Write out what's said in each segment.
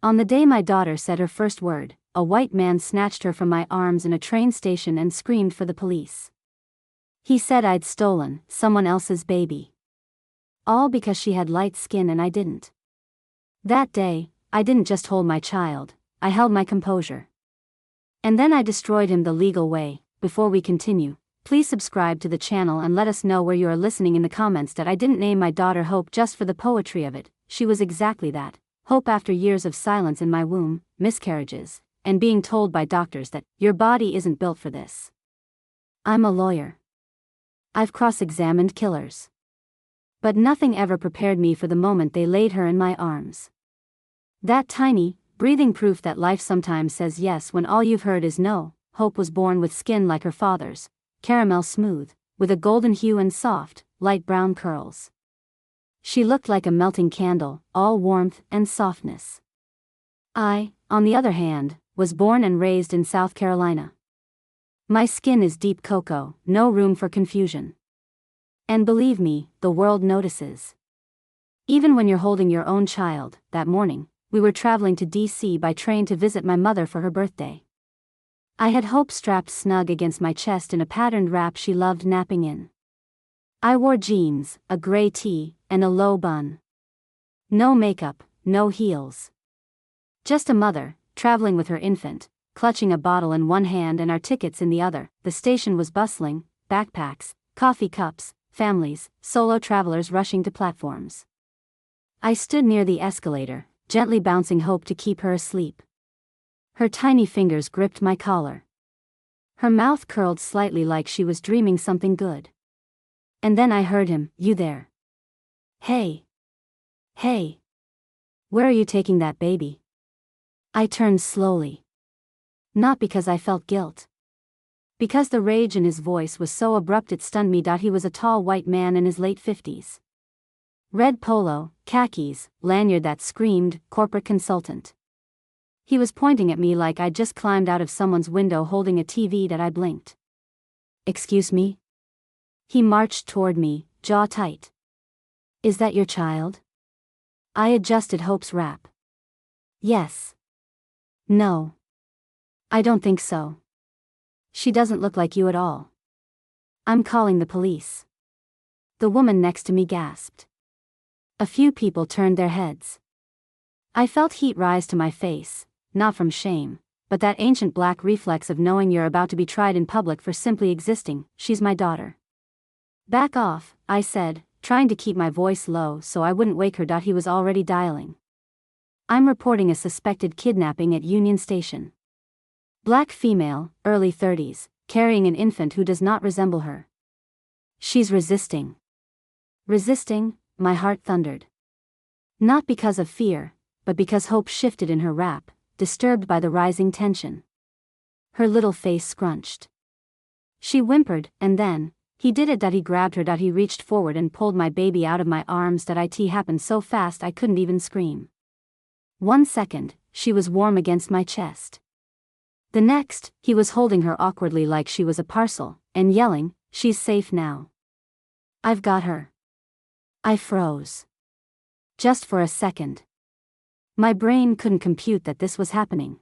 On the day my daughter said her first word, a white man snatched her from my arms in a train station and screamed for the police. He said I'd stolen someone else's baby. All because she had light skin and I didn't. That day, I didn't just hold my child, I held my composure. And then I destroyed him the legal way. Before we continue, please subscribe to the channel and let us know where you are listening in the comments. That I didn't name my daughter Hope just for the poetry of it. She was exactly that. Hope after years of silence in my womb, miscarriages, and being told by doctors that your body isn't built for this. I'm a lawyer. I've cross-examined killers. But nothing ever prepared me for the moment they laid her in my arms. That tiny, breathing proof that life sometimes says yes when all you've heard is no. Hope was born with skin like her father's, caramel smooth, with a golden hue and soft, light brown curls. She looked like a melting candle, all warmth and softness. I, on the other hand, was born and raised in South Carolina. My skin is deep cocoa, no room for confusion. And believe me, the world notices. Even when you're holding your own child. That morning, we were traveling to D.C. by train to visit my mother for her birthday. I had Hope strapped snug against my chest in a patterned wrap she loved napping in. I wore jeans, a gray tee, and a low bun. No makeup, no heels. Just a mother, traveling with her infant, clutching a bottle in one hand and our tickets in the other. The station was bustling, backpacks, coffee cups, families, solo travelers rushing to platforms. I stood near the escalator, gently bouncing Hope to keep her asleep. Her tiny fingers gripped my collar. Her mouth curled slightly like she was dreaming something good. And then I heard him, "You there? Hey. Hey. Where are you taking that baby?" I turned slowly. Not because I felt guilt. Because the rage in his voice was so abrupt it stunned me. He was a tall white man in his late 50s. Red polo, khakis, lanyard that screamed, corporate consultant. He was pointing at me like I'd just climbed out of someone's window holding a TV that I blinked. "Excuse me?" He marched toward me, jaw tight. "Is that your child?" I adjusted Hope's wrap. "Yes." "No. I don't think so. She doesn't look like you at all." "I'm calling the police." The woman next to me gasped. A few people turned their heads. I felt heat rise to my face, not from shame, but that ancient black reflex of knowing you're about to be tried in public for simply existing. "She's my daughter." "Back off," I said, trying to keep my voice low so I wouldn't wake her. He was already dialing. "I'm reporting a suspected kidnapping at Union Station. Black female, early 30s, carrying an infant who does not resemble her. She's resisting." Resisting, my heart thundered. Not because of fear, but because Hope shifted in her wrap, disturbed by the rising tension. Her little face scrunched. She whimpered, and then, he did it. He grabbed her. He reached forward and pulled my baby out of my arms. It happened so fast I couldn't even scream. 1 second, she was warm against my chest. The next, he was holding her awkwardly like she was a parcel, and yelling, "She's safe now. I've got her." I froze. Just for a second. My brain couldn't compute that this was happening.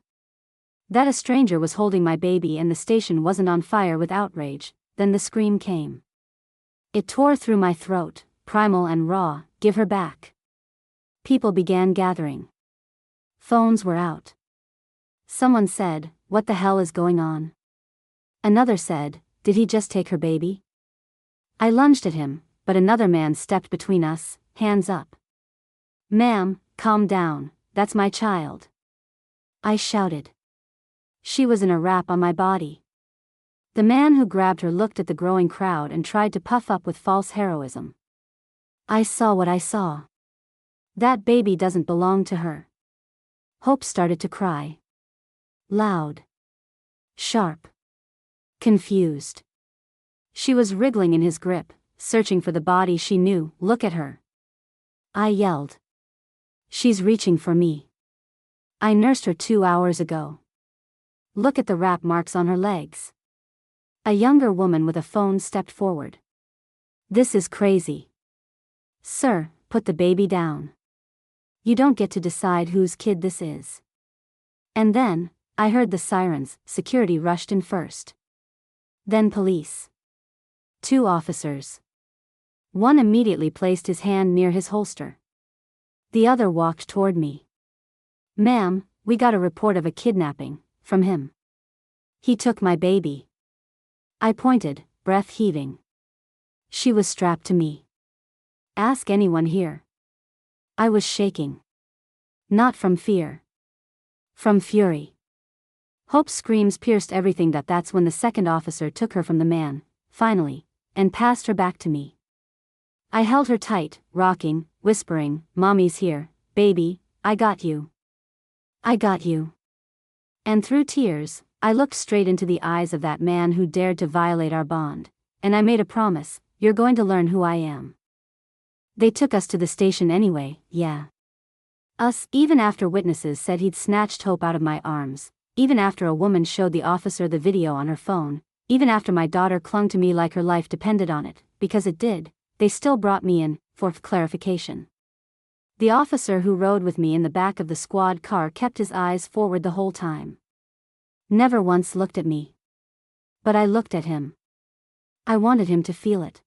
That a stranger was holding my baby and the station wasn't on fire with outrage. Then the scream came. It tore through my throat, primal and raw. "Give her back." People began gathering. Phones were out. Someone said, "What the hell is going on?" Another said, "Did he just take her baby?" I lunged at him, but another man stepped between us, hands up. "Ma'am, calm down, that's my child." I shouted. She was in a wrap on my body. The man who grabbed her looked at the growing crowd and tried to puff up with false heroism. I saw what I saw. That baby doesn't belong to her. Hope started to cry. Loud. Sharp. Confused. She was wriggling in his grip, searching for the body she knew. "Look at her." I yelled. "She's reaching for me. I nursed her 2 hours ago. Look at the wrap marks on her legs." A younger woman with a phone stepped forward. "This is crazy. Sir, put the baby down." You don't get to decide whose kid this is. And then, I heard the sirens. Security rushed in first. Then police. 2 officers. One immediately placed his hand near his holster. The other walked toward me. "Ma'am, we got a report of a kidnapping, from him. He took my baby." I pointed, breath heaving. She was strapped to me. "Ask anyone here." I was shaking. Not from fear. From fury. Hope's screams pierced everything. That's when the second officer took her from the man, finally, and passed her back to me. I held her tight, rocking, whispering, "Mommy's here, baby, I got you. I got you." And through tears, I looked straight into the eyes of that man who dared to violate our bond, and I made a promise: "You're going to learn who I am." They took us to the station anyway, yeah. Us, even after witnesses said he'd snatched Hope out of my arms, even after a woman showed the officer the video on her phone, even after my daughter clung to me like her life depended on it, because it did, they still brought me in, for clarification. The officer who rode with me in the back of the squad car kept his eyes forward the whole time. Never once looked at me. But I looked at him. I wanted him to feel it.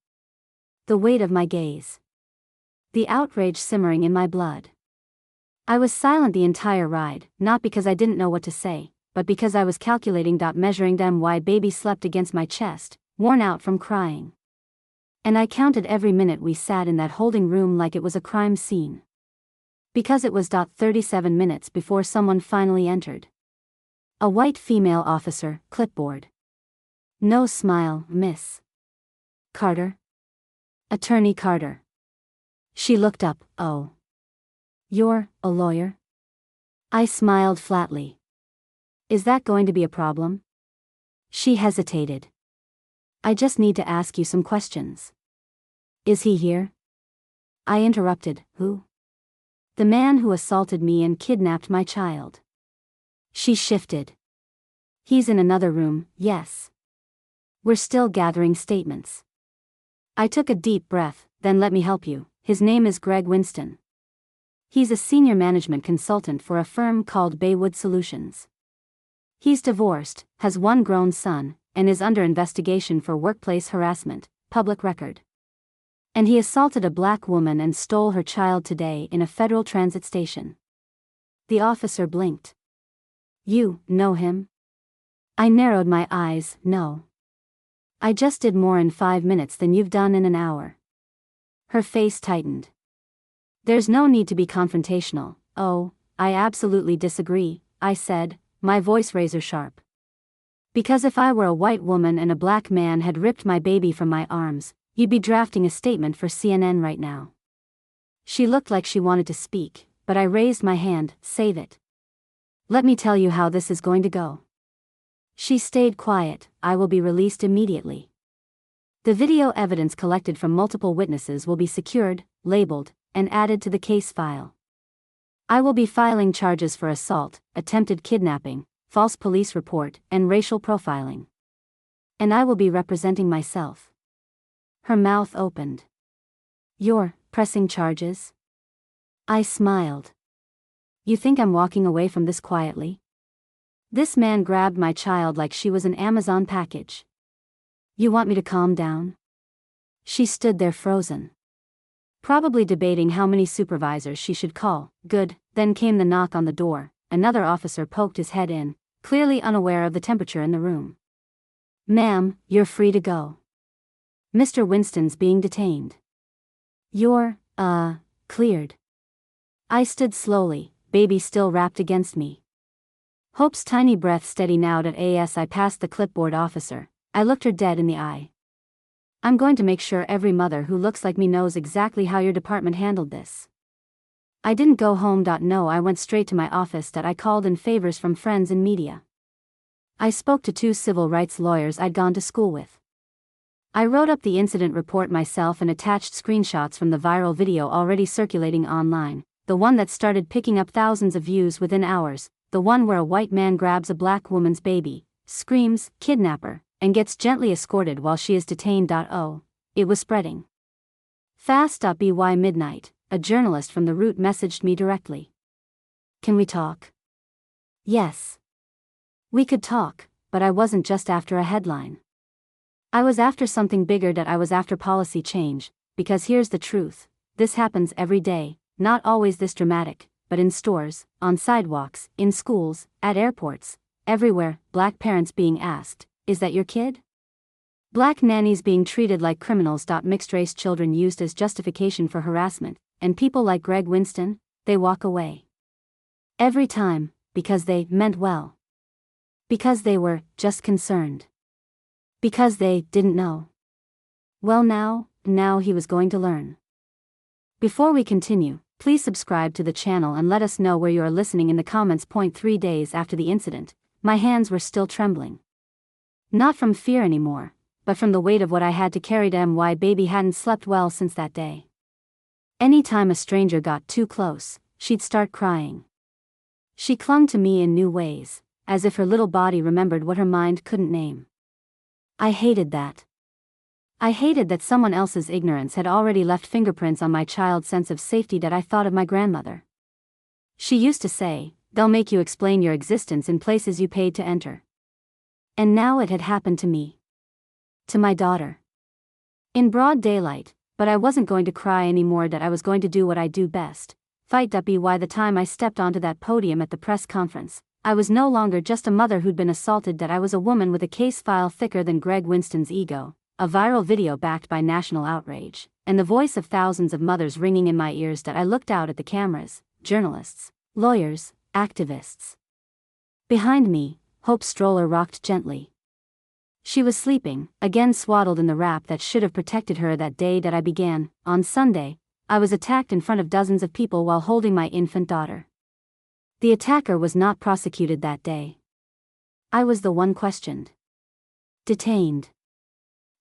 The weight of my gaze. The outrage simmering in my blood. I was silent the entire ride, not because I didn't know what to say, but because I was calculating. Measuring them why baby slept against my chest, worn out from crying. And I counted every minute we sat in that holding room like it was a crime scene. Because it was 37 minutes before someone finally entered. A white female officer, clipboard. No smile, Miss Carter? Attorney Carter. She looked up. "Oh. You're a lawyer?" I smiled flatly. "Is that going to be a problem?" She hesitated. "I just need to ask you some questions." "Is he here?" I interrupted. "Who?" "The man who assaulted me and kidnapped my child." She shifted. "He's in another room, yes. We're still gathering statements." I took a deep breath. "Then let me help you. His name is Greg Winston. He's a senior management consultant for a firm called Baywood Solutions. He's divorced, has 1 grown son, and is under investigation for workplace harassment, public record. And he assaulted a black woman and stole her child today in a federal transit station." The officer blinked. "You know him?" I narrowed my eyes. "No. I just did more in 5 minutes than you've done in an hour." Her face tightened. "There's no need to be confrontational." "Oh, I absolutely disagree," I said, my voice razor sharp. "Because if I were a white woman and a black man had ripped my baby from my arms, you'd be drafting a statement for CNN right now." She looked like she wanted to speak, but I raised my hand. "Save it. Let me tell you how this is going to go." She stayed quiet. "I will be released immediately. The video evidence collected from multiple witnesses will be secured, labeled, and added to the case file. I will be filing charges for assault, attempted kidnapping, false police report, and racial profiling. And I will be representing myself." Her mouth opened. "You're pressing charges?" I smiled. "You think I'm walking away from this quietly?" This man grabbed my child like she was an Amazon package. "You want me to calm down?" She stood there frozen. Probably debating how many supervisors she should call. Good. Then came the knock on the door. Another officer poked his head in, clearly unaware of the temperature in the room. "Ma'am, you're free to go. Mr. Winston's being detained." "You're, cleared." I stood slowly, baby still wrapped against me. Hope's tiny breath steady now. As I passed the clipboard officer, I looked her dead in the eye. "I'm going to make sure every mother who looks like me knows exactly how your department handled this." I didn't go home. No, I went straight to my office. I called in favors from friends and media. I spoke to 2 civil rights lawyers I'd gone to school with. I wrote up the incident report myself and attached screenshots from the viral video already circulating online, the one that started picking up thousands of views within hours, the one where a white man grabs a black woman's baby, screams, "Kidnapper," and gets gently escorted while she is detained. Oh, it was spreading fast. By midnight, a journalist from the route messaged me directly. "Can we talk?" Yes. We could talk, but I wasn't just after a headline. I was after something bigger. That I was after policy change, because here's the truth: this happens every day, not always this dramatic, but in stores, on sidewalks, in schools, at airports, everywhere. Black parents being asked, "Is that your kid?" Black nannies being treated like criminals. Mixed-race children used as justification for harassment, and people like Greg Winston, they walk away. Every time, because they meant well. Because they were just concerned. Because they didn't know. Well, now he was going to learn. Before we continue, please subscribe to the channel and let us know where you are listening in the comments. 3 days after the incident, my hands were still trembling. Not from fear anymore, but from the weight of what I had to carry. My baby hadn't slept well since that day. Any time a stranger got too close, she'd start crying. She clung to me in new ways, as if her little body remembered what her mind couldn't name. I hated that. I hated that someone else's ignorance had already left fingerprints on my child's sense of safety. That I thought of my grandmother. She used to say, "They'll make you explain your existence in places you paid to enter." And now it had happened to me. To my daughter. In broad daylight, but I wasn't going to cry anymore. That I was going to do what I do best, fight. By the time I stepped onto that podium at the press conference, I was no longer just a mother who'd been assaulted. That I was a woman with a case file thicker than Greg Winston's ego, a viral video backed by national outrage, and the voice of thousands of mothers ringing in my ears. That I looked out at the cameras, journalists, lawyers, activists. Behind me, Hope's stroller rocked gently. She was sleeping, again swaddled in the wrap that should have protected her. That day that I began, on Sunday, I was attacked in front of dozens of people while holding my infant daughter. The attacker was not prosecuted that day. I was the one questioned. Detained.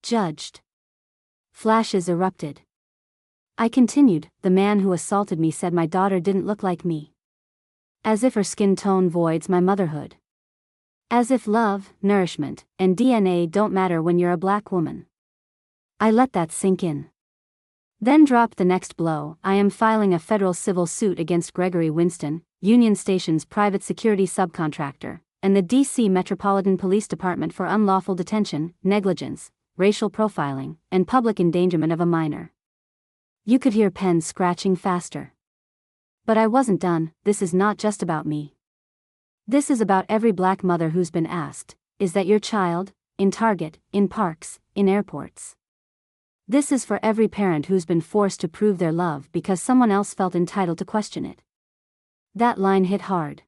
Judged. Flashes erupted. I continued. The man who assaulted me said my daughter didn't look like me. As if her skin tone voids my motherhood. As if love, nourishment, and DNA don't matter when you're a black woman. I let that sink in. Then dropped the next blow. I am filing a federal civil suit against Gregory Winston, Union Station's private security subcontractor, and the D.C. Metropolitan Police Department for unlawful detention, negligence, racial profiling, and public endangerment of a minor. You could hear pens scratching faster. But I wasn't done. This is not just about me. This is about every black mother who's been asked, "Is that your child?" in Target, in parks, in airports. This is for every parent who's been forced to prove their love because someone else felt entitled to question it. That line hit hard.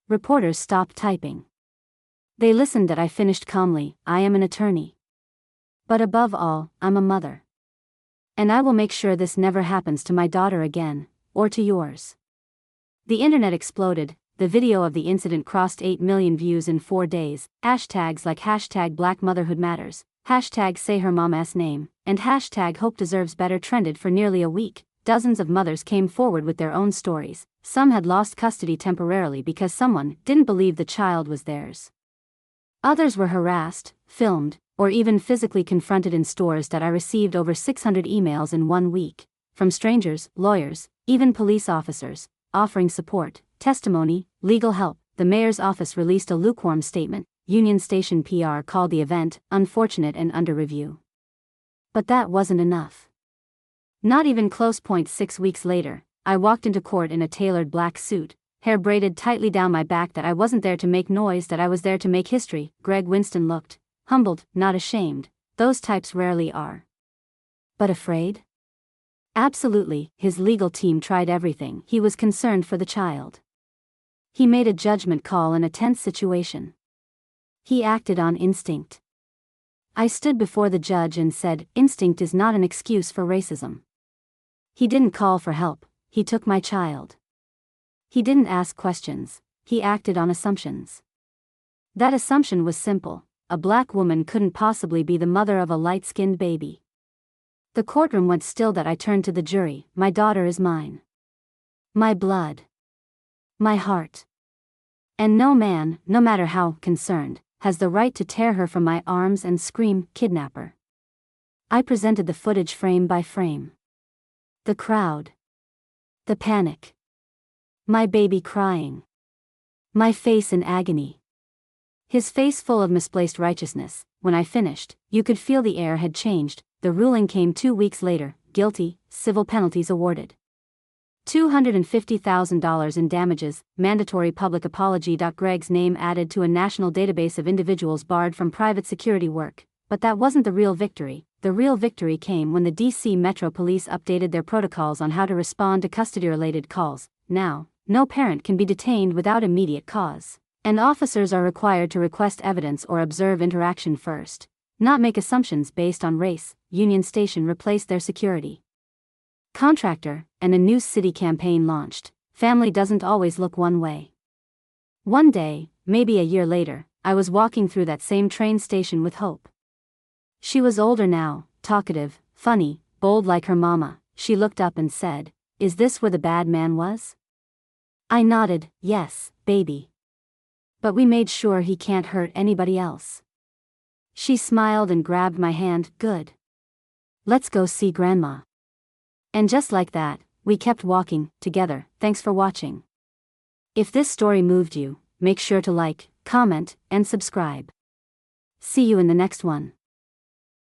Reporters stopped typing. They listened. That I finished calmly. I am an attorney. But above all, I'm a mother. And I will make sure this never happens to my daughter again, or to yours. The internet exploded. The video of the incident crossed 8 million views in 4 days. Hashtags like #BlackMotherhoodMatters, #SayHerMom's name, and #HopeDeservesBetter trended for nearly a week. Dozens of mothers came forward with their own stories. Some had lost custody temporarily because someone didn't believe the child was theirs. Others were harassed, filmed, or even physically confronted in stores. That I received over 600 emails in 1 week, from strangers, lawyers, even police officers, offering support, testimony, legal help. The mayor's office released a lukewarm statement. Union Station PR called the event unfortunate and under review. But that wasn't enough. Not even close. 6 weeks later, I walked into court in a tailored black suit, hair braided tightly down my back. That I wasn't there to make noise. That I was there to make history. Greg Winston looked humbled, not ashamed. Those types rarely are. But afraid? Absolutely. His legal team tried everything. He was concerned for the child. He made a judgment call in a tense situation. He acted on instinct. I stood before the judge and said, instinct is not an excuse for racism. He didn't call for help. He took my child. He didn't ask questions. He acted on assumptions. That assumption was simple. A black woman couldn't possibly be the mother of a light-skinned baby. The courtroom went still. That I turned to the jury. My daughter is mine. My blood. My heart. And no man, no matter how concerned, has the right to tear her from my arms and scream, "Kidnapper." I presented the footage frame by frame. The crowd, The panic. My baby crying. My face in agony. His face full of misplaced righteousness. When I finished, you could feel the air had changed. The ruling came 2 weeks later, guilty, civil penalties awarded. $250,000 in damages, mandatory public apology. Greg's name added to a national database of individuals barred from private security work. But that wasn't the real victory. The real victory came when the DC Metro Police updated their protocols on how to respond to custody-related calls. Now, no parent can be detained without immediate cause, and officers are required to request evidence or observe interaction first, not make assumptions based on race. Union Station replaced their security contractor, and a new city campaign launched. Family doesn't always look one way. One day, maybe a year later, I was walking through that same train station with Hope. She was older now, talkative, funny, bold like her mama. She looked up and said, "Is this where the bad man was?" I nodded, "Yes, baby. But we made sure he can't hurt anybody else." She smiled and grabbed my hand, "Good. Let's go see Grandma." And just like that, we kept walking, together. Thanks for watching. If this story moved you, make sure to like, comment, and subscribe. See you in the next one.